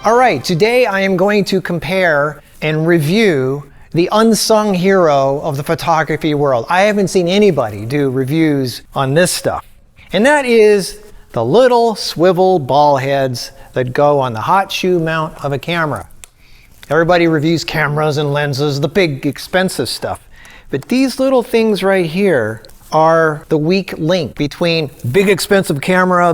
All right, today I am going to compare and review the unsung hero of the photography world. I haven't seen anybody do reviews on this stuff. And that is the little swivel ball heads that go on the hot shoe mount of a camera. Everybody reviews cameras and lenses, the big expensive stuff. But these little things right here are the weak link between big expensive camera,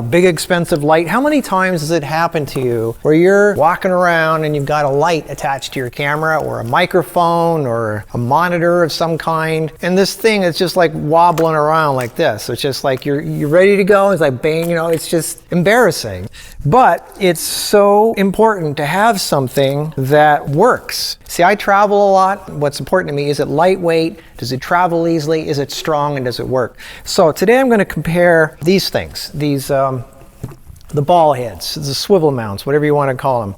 big expensive light. How many times does it happen to you where you're walking around and you've got a light attached to your camera or a microphone or a monitor of some kind, and this thing is just like wobbling around like this. It's just like you're ready to go. It's like bang, it's just embarrassing. But it's so important to have something that works. See, I travel a lot. What's important to me, is it lightweight? Does it travel easily? Is it strong, and does it work? So today I'm going to compare these things, the ball heads, the swivel mounts, whatever you want to call them.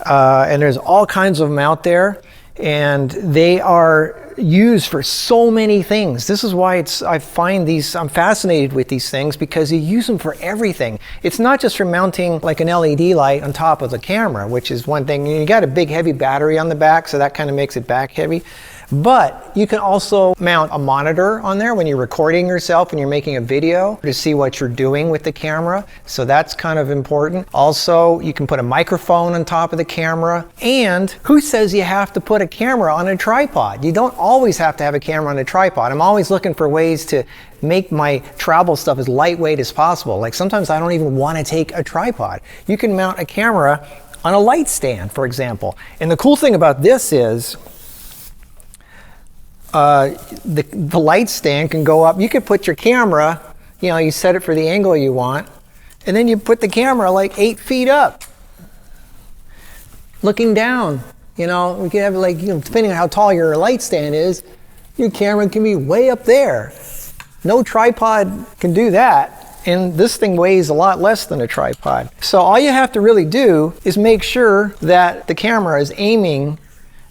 And there's all kinds of them out there, and they are used for so many things. This is why I'm fascinated with these things, because you use them for everything. It's not just for mounting like an LED light on top of the camera, which is one thing. You got a big heavy battery on the back, so that kind of makes it back heavy. But you can also mount a monitor on there when you're recording yourself and you're making a video to see what you're doing with the camera. So that's kind of important. Also, you can put a microphone on top of the camera. And who says you have to put a camera on a tripod? You don't always have to have a camera on a tripod. I'm always looking for ways to make my travel stuff as lightweight as possible. Like sometimes I don't even want to take a tripod. You can mount a camera on a light stand, for example. And the cool thing about this is, the light stand can go up. You could put your camera, you set it for the angle you want, and then you put the camera like 8 feet up, looking down. We could have depending on how tall your light stand is, your camera can be way up there. No tripod can do that. And this thing weighs a lot less than a tripod. So all you have to really do is make sure that the camera is aiming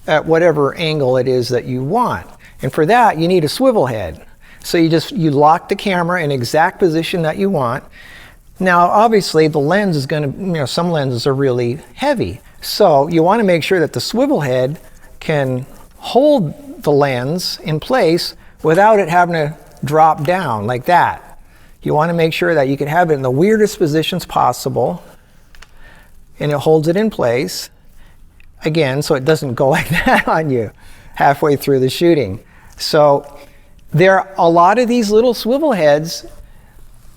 at whatever angle it is that you want. And for that, you need a swivel head. So you lock the camera in exact position that you want. Now, obviously, the lens is going to, some lenses are really heavy. So you want to make sure that the swivel head can hold the lens in place without it having to drop down like that. You want to make sure that you can have it in the weirdest positions possible, and it holds it in place, again, so it doesn't go like that on you halfway through the shooting. So there are a lot of these little swivel heads,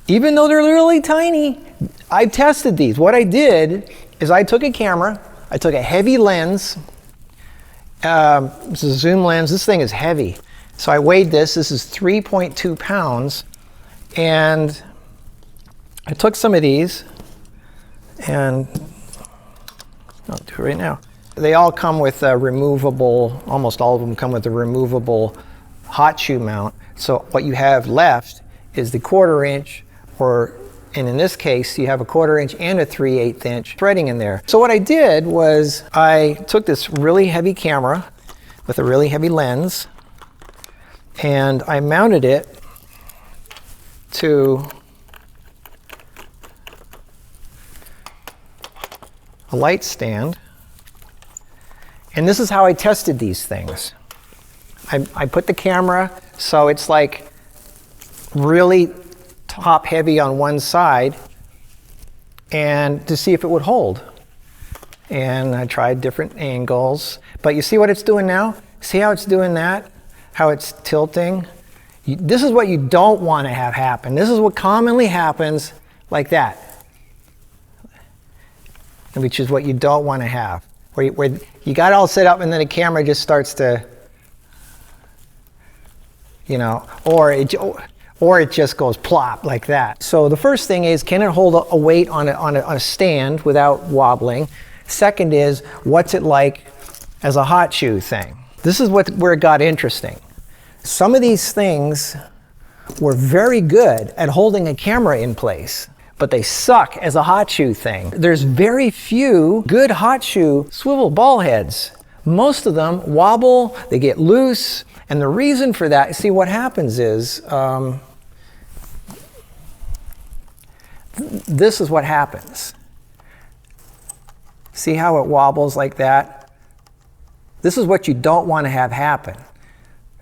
even though they're really tiny. I've tested these. What I did is I took a camera, I took a heavy lens, this is a zoom lens. This thing is heavy. So I weighed this. This is 3.2 pounds. And I took some of these, and I'll do it right now. They all come with a removable, almost all of them come with a removable hot shoe mount. So what you have left is the 1/4 inch, and in this case, you have a 1/4 inch and a 3/8 inch threading in there. So what I did was I took this really heavy camera with a really heavy lens, and I mounted it to a light stand. And this is how I tested these things. I put the camera so it's like really top heavy on one side, and to see if it would hold. And I tried different angles. But you see what it's doing now? See how it's doing that? How it's tilting? This is what you don't want to have happen. This is what commonly happens, like that. Which is what you don't want to have. Where you got it all set up and then the camera just starts to, or it just goes plop like that. So the first thing is, can it hold a weight on a stand without wobbling? Second is, what's it like as a hot shoe thing? This is where it got interesting. Some of these things were very good at holding a camera in place, but they suck as a hot shoe thing. There's very few good hot shoe swivel ball heads. Most of them wobble, they get loose, and the reason for that, see what happens is, this is what happens. See how it wobbles like that? This is what you don't want to have happen.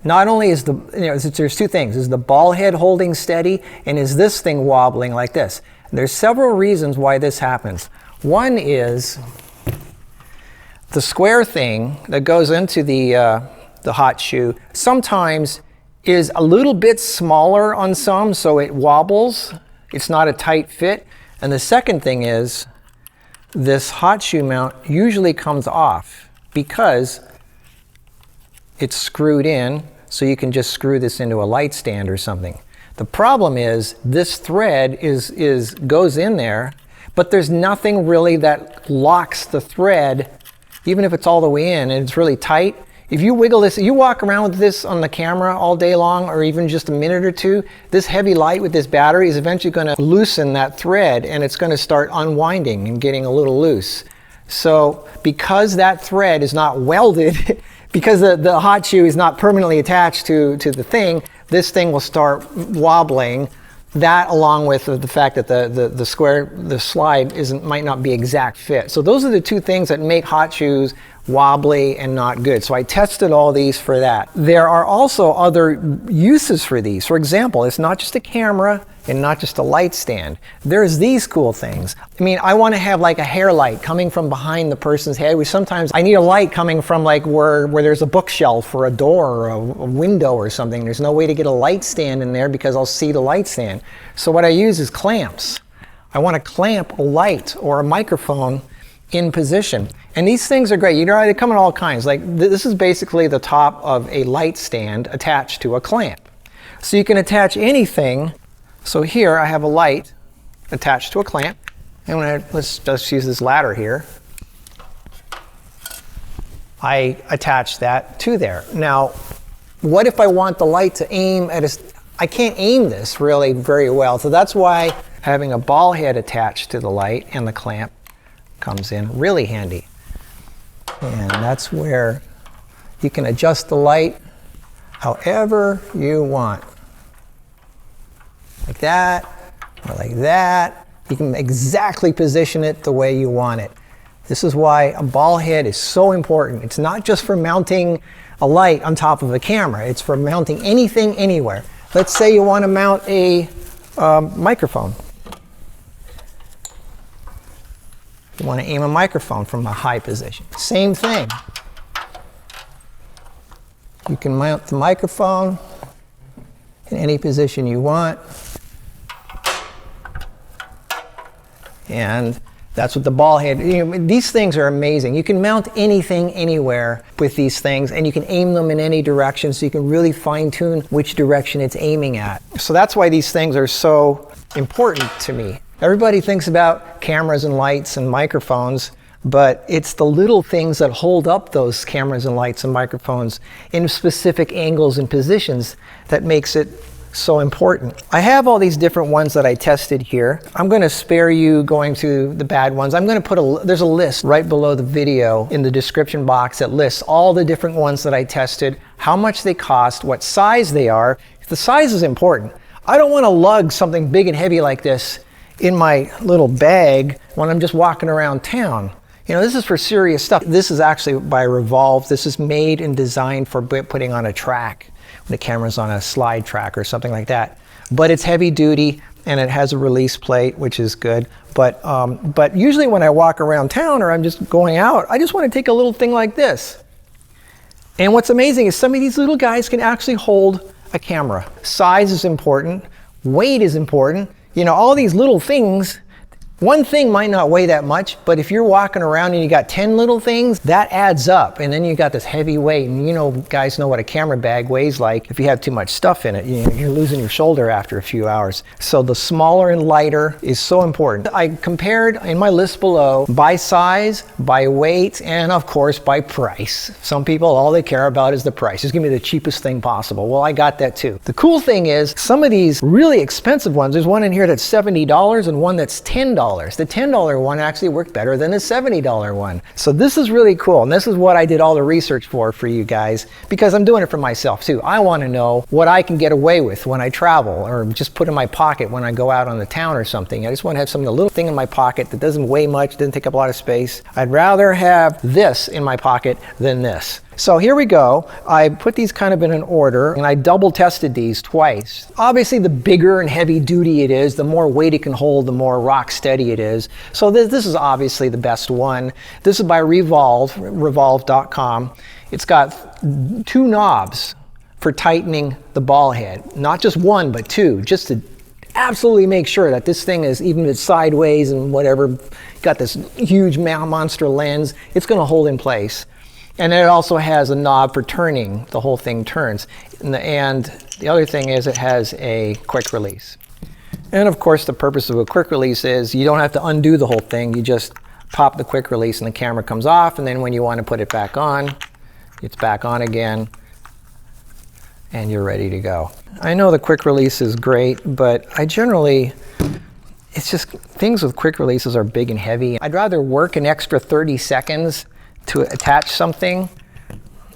Not only is there's two things. Is the ball head holding steady, and is this thing wobbling like this? There's several reasons why this happens. One is the square thing that goes into the hot shoe sometimes is a little bit smaller on some, so it wobbles. It's not a tight fit. And the second thing is this hot shoe mount usually comes off because it's screwed in, so you can just screw this into a light stand or something. The problem is this thread goes in there, but there's nothing really that locks the thread, even if it's all the way in and it's really tight. If you wiggle this, you walk around with this on the camera all day long, or even just a minute or two, this heavy light with this battery is eventually going to loosen that thread, and it's going to start unwinding and getting a little loose. So because that thread is not welded, because the hot shoe is not permanently attached to the thing, this thing will start wobbling. That, along with the fact that the slide might not be exact fit. So those are the two things that make hot shoes wobbly and not good. So I tested all these for that. There are also other uses for these. For example, it's not just a camera and not just a light stand. There's these cool things. I mean, I want to have like a hair light coming from behind the person's head, which sometimes I need a light coming from like where there's a bookshelf or a door or a window or something. There's no way to get a light stand in there because I'll see the light stand. So what I use is clamps. I want to clamp a light or a microphone in position. And these things are great. You know, they come in all kinds. Like this is basically the top of a light stand attached to a clamp. So you can attach anything. So here I have a light attached to a clamp. And let's just use this ladder here. I attach that to there. Now, what if I want the light to aim at I can't aim this really very well. So that's why having a ball head attached to the light and the clamp comes in really handy. And that's where you can adjust the light however you want. Like that, or like that. You can exactly position it the way you want it. This is why a ball head is so important. It's not just for mounting a light on top of a camera. It's for mounting anything, anywhere. Let's say you want to mount a microphone. You want to aim a microphone from a high position. Same thing. You can mount the microphone in any position you want. And that's what the ball head, these things are amazing. You can mount anything anywhere with these things, and you can aim them in any direction, so you can really fine tune which direction it's aiming at. So that's why these things are so important to me. Everybody thinks about cameras and lights and microphones, but it's the little things that hold up those cameras and lights and microphones in specific angles and positions that makes it so important. I have all these different ones that I tested here. I'm going to spare you going to the bad ones. I'm going to put there's a list right below the video in the description box that lists all the different ones that I tested, how much they cost, what size they are. The size is important. I don't want to lug something big and heavy like this in my little bag when I'm just walking around town. You know, this is for serious stuff. This is actually by Revolve. This is made and designed for putting on a track. The camera's on a slide track or something like that. But it's heavy duty and it has a release plate, which is good. But usually when I walk around town or I'm just going out, I just want to take a little thing like this. And what's amazing is some of these little guys can actually hold a camera. Size is important. Weight is important. You know, all these little things, one thing might not weigh that much, but if you're walking around and you got 10 little things, that adds up. And then you got this heavy weight. And you know, guys know what a camera bag weighs like. If you have too much stuff in it, you're losing your shoulder after a few hours. So the smaller and lighter is so important. I compared in my list below by size, by weight, and of course by price. Some people, all they care about is the price. Just give me the cheapest thing possible. Well, I got that too. The cool thing is some of these really expensive ones, there's one in here that's $70 and one that's $10. $10. The $10 one actually worked better than the $70 one. So this is really cool, and this is what I did all the research for you guys, because I'm doing it for myself too. I want to know what I can get away with when I travel, or just put in my pocket when I go out on the town or something. I just want to have a little thing in my pocket that doesn't weigh much, doesn't take up a lot of space. I'd rather have this in my pocket than this. So here we go. I put these kind of in an order, and I double tested these twice. Obviously, the bigger and heavy duty it is, the more weight it can hold, the more rock steady it is. So this is obviously the best one. This is by Revolve, revolve.com. It's got 2 knobs for tightening the ball head. Not just one, but 2, just to absolutely make sure that this thing is, even if it's sideways and whatever, got this huge monster lens, it's going to hold in place. And then it also has a knob for turning. The whole thing turns. And the other thing is it has a quick release. And of course, the purpose of a quick release is you don't have to undo the whole thing. You just pop the quick release and the camera comes off. And then when you want to put it back on, it's back on again. And you're ready to go. I know the quick release is great, but it's just things with quick releases are big and heavy. I'd rather work an extra 30 seconds to attach something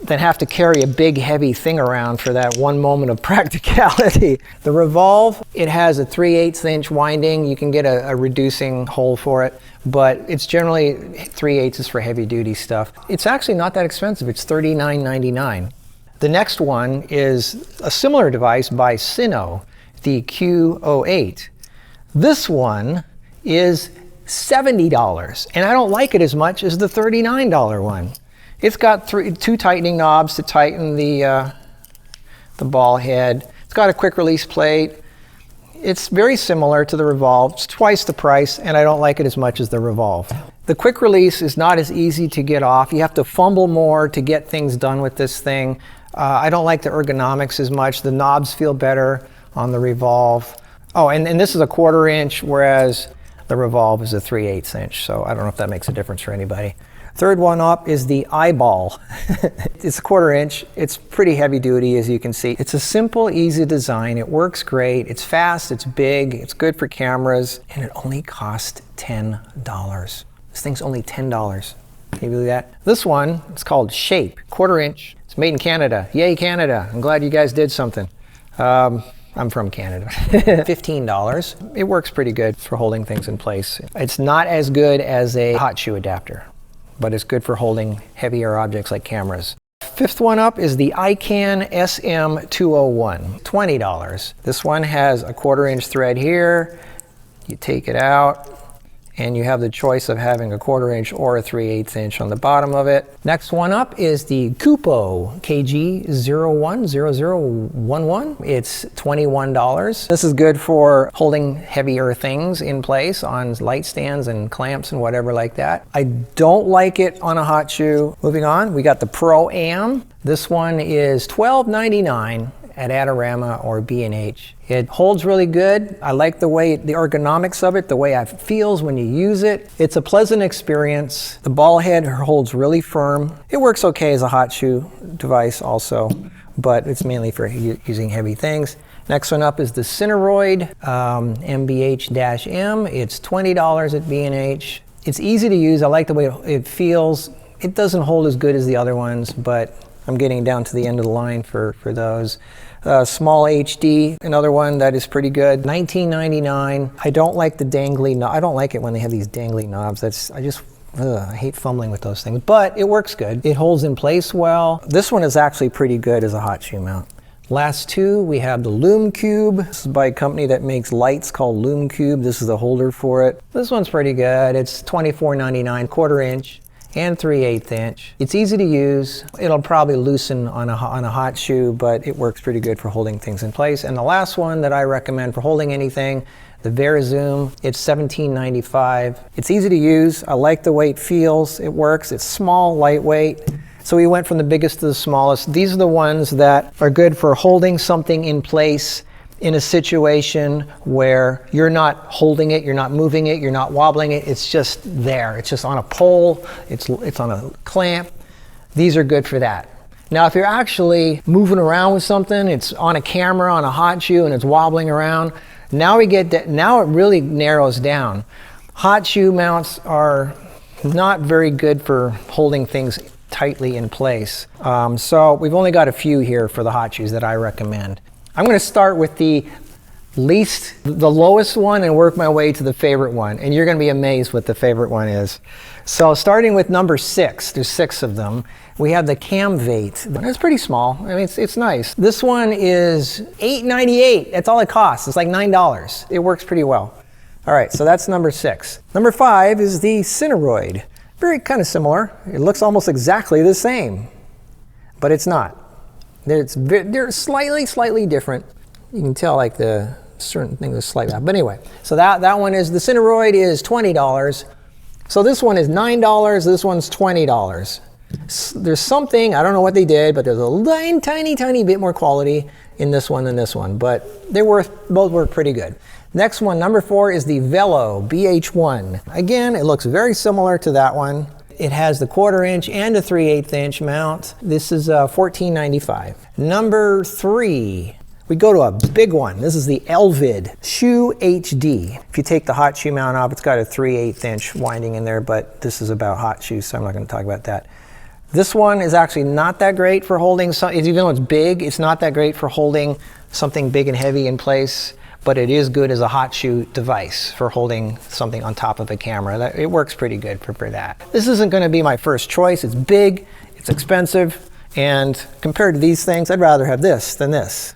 than have to carry a big heavy thing around for that one moment of practicality. The Revolve, it has a 3/8 inch winding. You can get a reducing hole for it, but it's generally 3/8 is for heavy duty stuff. It's actually not that expensive. It's $39.99. The next one is a similar device by Sino, the Q08. This one is $70, and I don't like it as much as the $39 one. It's got 2 tightening knobs to tighten the ball head. It's got a quick release plate. It's very similar to the Revolve. It's twice the price, and I don't like it as much as the Revolve. The quick release is not as easy to get off. You have to fumble more to get things done with this thing. I don't like the ergonomics as much. The knobs feel better on the Revolve. Oh, and this is a 1/4 inch, whereas the Revolve is a 3/8 inch, so I don't know if that makes a difference for anybody. Third one up is the Eyeball. It's a 1/4 inch. It's pretty heavy duty, as you can see. It's a simple, easy design. It works great. It's fast, it's big, it's good for cameras, and it only cost $10. This thing's only $10. Can you believe that? This one, it's called Shape, 1/4 inch. It's made in Canada. Yay, Canada. I'm glad you guys did something. I'm from Canada. $15. It works pretty good for holding things in place. It's not as good as a hot shoe adapter, but it's good for holding heavier objects like cameras. Fifth one up is the iCan SM201, $20. This one has a 1/4 inch thread here. You take it out, and you have the choice of having a 1/4 inch or a 3/8 inch on the bottom of it. Next one up is the Kupo KG010011. It's $21. This is good for holding heavier things in place on light stands and clamps and whatever like that. I don't like it on a hot shoe. Moving on, we got the Pro-Am. This one is $12.99 at Adorama or B&H. It holds really good. I like the way, the ergonomics of it, the way it feels when you use it. It's a pleasant experience. The ball head holds really firm. It works okay as a hot shoe device also, but it's mainly for using heavy things. Next one up is the Cineroid MBH-M. It's $20 at B&H. It's easy to use. I like the way it feels. It doesn't hold as good as the other ones, but I'm getting down to the end of the line for those. Small HD, another one that is pretty good, $19.99. I don't like the dangly knob. I don't like it when they have these dangly knobs. I hate fumbling with those things, but it works good. It holds in place well. This one is actually pretty good as a hot shoe mount. Last two, we have the Lume Cube. This is by a company that makes lights called Lume Cube. This is the holder for it. This one's pretty good. It's $24.99, 1/4 inch. And 3/8 inch. It's easy to use. It'll probably loosen on a hot shoe, but it works pretty good for holding things in place. And the last one that I recommend for holding anything, the VariZoom. It's $17.95. It's easy to use. I like the way it feels. It works. It's small, lightweight. So we went from the biggest to the smallest. These are the ones that are good for holding something in place in a situation where you're not holding it, you're not moving it, you're not wobbling it, it's just there. It's just on a pole, it's on a clamp. These are good for that. Now, if you're actually moving around with something, it's on a camera, on a hot shoe, and it's wobbling around, now it really narrows down. hot shoe mounts are not very good for holding things tightly in place. So we've only got a few here for the hot shoes that I recommend. I'm going to start with the lowest one and work my way to the favorite one. And you're going to be amazed what the favorite one is. So starting with number 6, there's 6 of them. We have the Camvate. It's pretty small. I mean, it's nice. This one is $8.98. That's all it costs. It's like $9. It works pretty well. All right, so that's number 6. Number 5 is the Cineroid. Very kind of similar. It looks almost exactly the same, but it's not. They're slightly different. You can tell like the certain things are slightly out. But anyway, so that one is, the Cineroid is $20. So this one is $9, this one's $20. There's something, I don't know what they did, but there's a tiny bit more quality in this one than this one, but both work pretty good. Next one, number 4, is the Velo BH1. Again, it looks very similar to that one. It has the 1/4 inch and a 3/8 inch mount. This is $14.95. Number 3, we go to a big one. This is the Elvid Shoe HD. If you take the hot shoe mount off, it's got a 3/8 inch winding in there, but this is about hot shoes, so I'm not going to talk about that. This one is actually not that great for holding, even though it's big, it's not that great for holding something big and heavy in place, but it is good as a hot shoe device for holding something on top of a camera. It works pretty good for that. This isn't going to be my first choice. It's big, it's expensive, and compared to these things, I'd rather have this than this.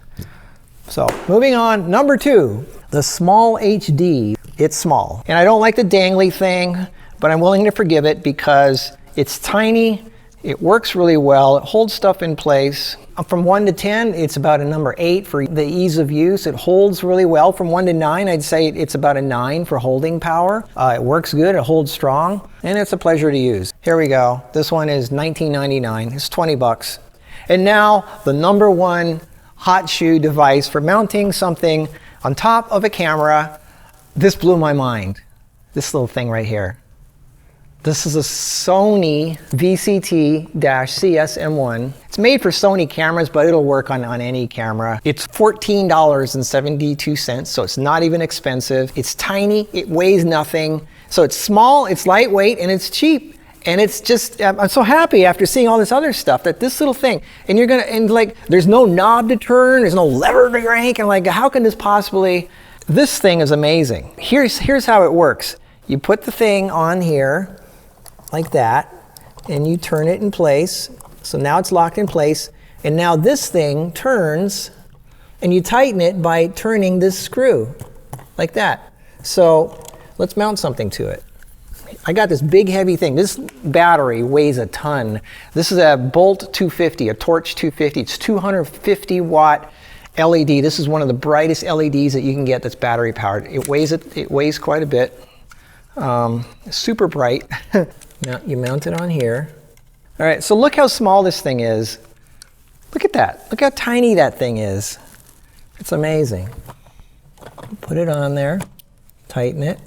So moving on, number 2, the Small HD. It's small, and I don't like the dangly thing, but I'm willing to forgive it because it's tiny. It works really well. It holds stuff in place. From 1 to 10, it's about a number 8 for the ease of use. It holds really well. From 1 to 9, I'd say it's about a 9 for holding power. It works good, it holds strong, and it's a pleasure to use. Here we go. This one is $19.99. It's 20 bucks. And now the number 1 hot shoe device for mounting something on top of a camera. This blew my mind. This little thing right here. This is a Sony VCT-CS-M1. It's made for Sony cameras, but it'll work on any camera. It's $14.72, so it's not even expensive. It's tiny, it weighs nothing. So it's small, it's lightweight, and it's cheap. And it's just, I'm so happy after seeing all this other stuff that this little thing, and like, there's no knob to turn, there's no lever to crank, and like, how can this possibly, this thing is amazing. Here's how it works. You put the thing on here, like that, and you turn it in place. So now it's locked in place, and now this thing turns, and you tighten it by turning this screw, like that. So let's mount something to it. I got this big heavy thing. This battery weighs a ton. This is a Bolt 250, a Torch 250. It's 250 watt LED. This is one of the brightest LEDs that you can get that's battery powered. It weighs quite a bit. Super bright. Now you mount it on here. All right, so look how small this thing is. Look at that. Look how tiny that thing is. It's amazing. Put it on there, tighten it,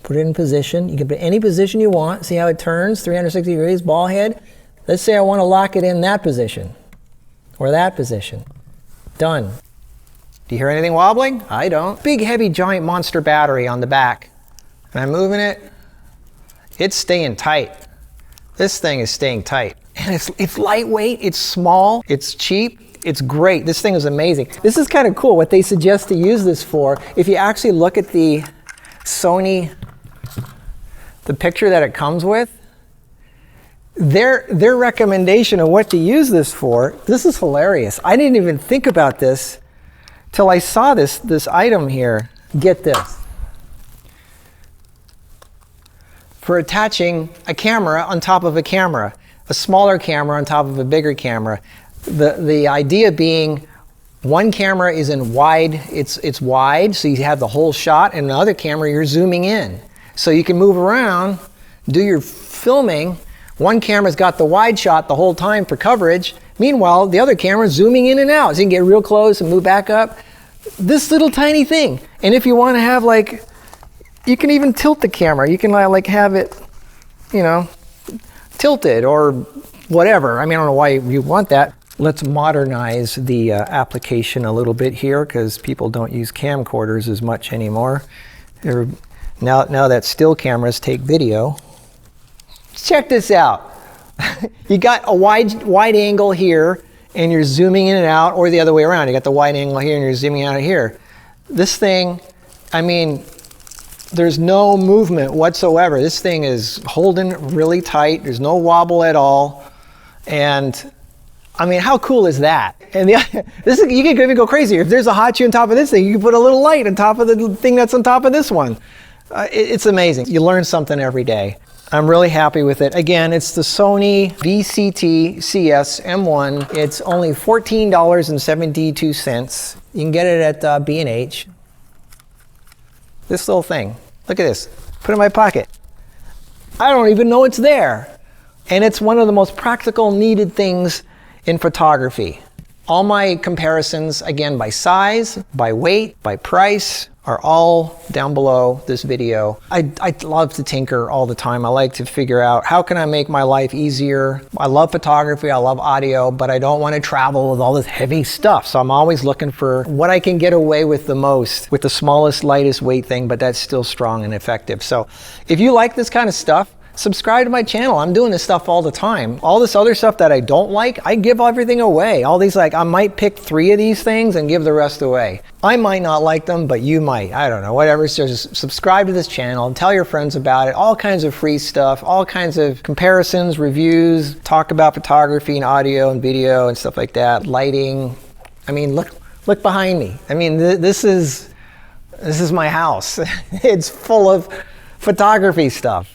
put it in position. You can put any position you want. See how it turns 360 degrees, ball head. Let's say I want to lock it in that position or that position. Done. Do you hear anything wobbling? I don't. Big, heavy, giant monster battery on the back. And I'm moving it. It's staying tight. This thing is staying tight. And it's lightweight, it's small, it's cheap, it's great. This thing is amazing. This is kind of cool what they suggest to use this for. If you actually look at the Sony, the picture that it comes with, their recommendation of what to use this for, this is hilarious. I didn't even think about this till I saw this item here. Get this. For attaching a camera on top of a camera, a smaller camera on top of a bigger camera. The idea being one camera is in wide, it's wide, so you have the whole shot, and the other camera you're zooming in. So you can move around, do your filming. One camera's got the wide shot the whole time for coverage. Meanwhile, the other camera's zooming in and out, so you can get real close and move back up. This little tiny thing. And if you want to have like, you can even tilt the camera. You can like have it, you know, tilted or whatever. I mean, I don't know why you want that. Let's modernize the application a little bit here because people don't use camcorders as much anymore. Now that still cameras take video. Check this out. You got a wide angle here, and you're zooming in and out, or the other way around. You got the wide angle here, and you're zooming out here. This thing, I mean, there's no movement whatsoever. This thing is holding really tight. There's no wobble at all. And I mean, how cool is that? And you can even go crazy. If there's a hot shoe on top of this thing, you can put a little light on top of the thing that's on top of this one. It's amazing. You learn something every day. I'm really happy with it. Again, it's the Sony VCT CS M1. It's only $14.72. You can get it at B&H. This little thing. Look at this. Put it in my pocket. I don't even know it's there. And it's one of the most practical, needed things in photography. All my comparisons, again, by size, by weight, by price, are all down below this video. I love to tinker all the time. I like to figure out how can I make my life easier. I love photography, I love audio, but I don't want to travel with all this heavy stuff. So I'm always looking for what I can get away with the most, with the smallest, lightest weight thing, but that's still strong and effective. So if you like this kind of stuff, subscribe to my channel. I'm doing this stuff all the time. All this other stuff that I don't like, I give everything away. All these, like, I might pick 3 of these things and give the rest away. I might not like them, but you might. I don't know, whatever. So just subscribe to this channel and tell your friends about it. All kinds of free stuff, all kinds of comparisons, reviews, talk about photography and audio and video and stuff like that. Lighting. I mean, look behind me. I mean, this is my house. It's full of photography stuff.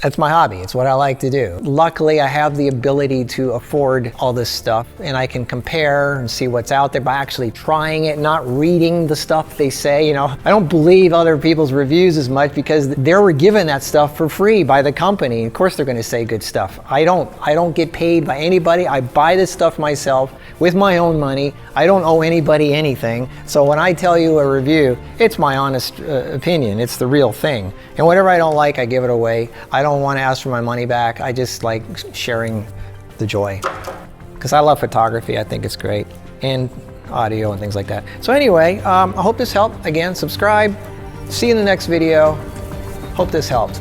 That's my hobby. It's what I like to do. Luckily, I have the ability to afford all this stuff, and I can compare and see what's out there by actually trying it, not reading the stuff they say. You know, I don't believe other people's reviews as much because they were given that stuff for free by the company. Of course, they're going to say good stuff. I don't get paid by anybody. I buy this stuff myself with my own money. I don't owe anybody anything. So when I tell you a review, it's my honest opinion. It's the real thing. And whatever I don't like, I give it away. I don't want to ask for my money back. I just like sharing the joy because I love photography. I think it's great, and audio and things like that. So anyway, I hope this helped. Again, subscribe. See you in the next video. Hope this helped.